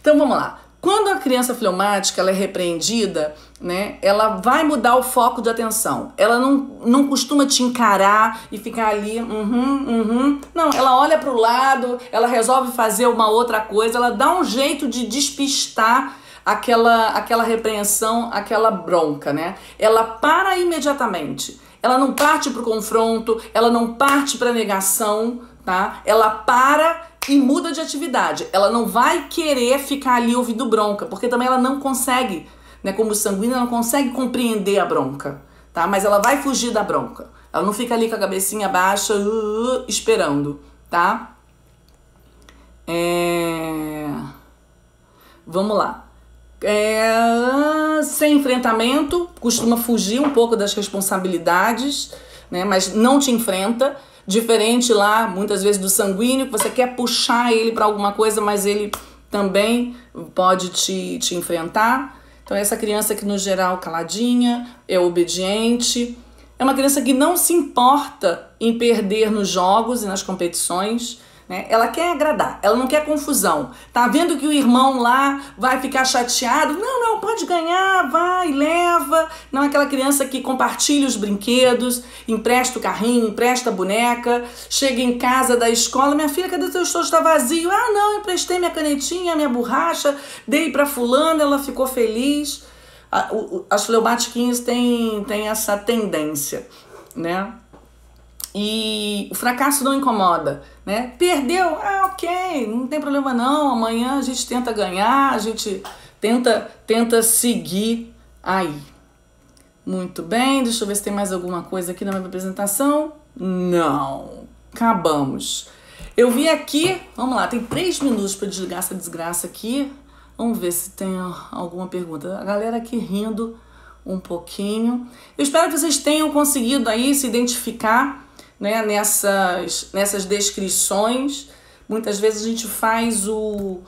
Então vamos lá. Quando a criança fleumática ela é repreendida, né, ela vai mudar o foco de atenção. Ela não costuma te encarar e ficar ali, Não, ela olha para o lado, ela resolve fazer uma outra coisa, ela dá um jeito de despistar aquela repreensão, aquela bronca, né? Ela para imediatamente. Ela não parte para o confronto, ela não parte para a negação, tá? Ela para e muda de atividade. Ela não vai querer ficar ali ouvindo bronca, porque também ela não consegue, né? Como sanguínea, ela não consegue compreender a bronca, tá? Mas ela vai fugir da bronca. Ela não fica ali com a cabecinha baixa, esperando, tá? Vamos lá. Sem enfrentamento, costuma fugir um pouco das responsabilidades, né? Mas não te enfrenta. Diferente lá, muitas vezes, do sanguíneo, que você quer puxar ele para alguma coisa, mas ele também pode te enfrentar. Então, essa criança que, no geral, caladinha, é obediente. É uma criança que não se importa em perder nos jogos e nas competições, né? Ela quer agradar, ela não quer confusão. Tá vendo que o irmão lá vai ficar chateado? Não, pode ganhar, vai, leva. Não é aquela criança que compartilha os brinquedos, empresta o carrinho, empresta a boneca, chega em casa da escola, minha filha, cadê teu estojo? Tá vazio. Ah, não, emprestei minha canetinha, minha borracha, dei pra fulana, ela ficou feliz. As fleumáticas têm essa tendência, né? E o fracasso não incomoda, né? Perdeu, ok, não tem problema não, amanhã a gente tenta ganhar, a gente tenta seguir aí. Muito bem, deixa eu ver se tem mais alguma coisa aqui na minha apresentação. Não, acabamos. Eu vi aqui, vamos lá, tem 3 minutos para desligar essa desgraça aqui. Vamos ver se tem alguma pergunta. A galera aqui rindo um pouquinho. Eu espero que vocês tenham conseguido aí se identificar, né, nessas descrições. Muitas vezes a gente faz o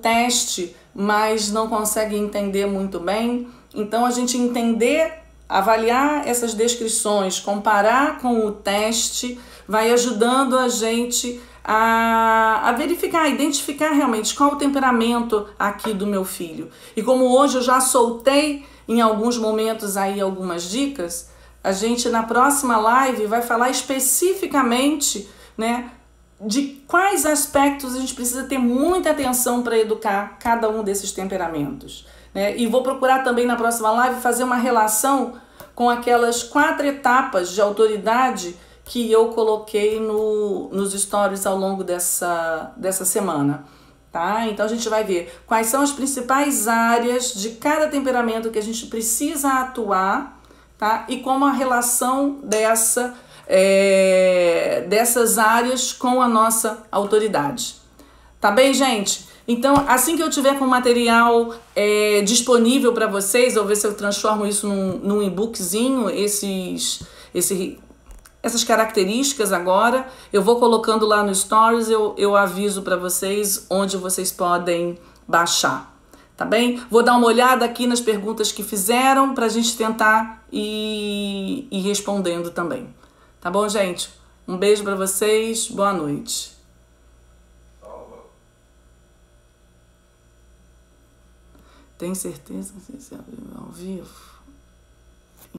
teste, mas não consegue entender muito bem. Então, a gente entender, avaliar essas descrições, comparar com o teste, vai ajudando a gente a verificar, a identificar realmente qual o temperamento aqui do meu filho. E como hoje eu já soltei em alguns momentos aí algumas dicas, a gente na próxima live vai falar especificamente, né, de quais aspectos a gente precisa ter muita atenção para educar cada um desses temperamentos, né? E vou procurar também na próxima live fazer uma relação com aquelas 4 etapas de autoridade que eu coloquei nos stories ao longo dessa semana. Tá? Então a gente vai ver quais são as principais áreas de cada temperamento que a gente precisa atuar, tá? E como a relação dessas áreas com a nossa autoridade. Tá bem, gente? Então, assim que eu tiver com o material disponível para vocês, eu vou ver se eu transformo isso num e-bookzinho, essas características agora, eu vou colocando lá no Stories, eu aviso para vocês onde vocês podem baixar, tá bem? Vou dar uma olhada aqui nas perguntas que fizeram para a gente tentar ir respondendo também. Tá bom, gente? Um beijo para vocês, boa noite. Tem certeza que você abriu ao vivo?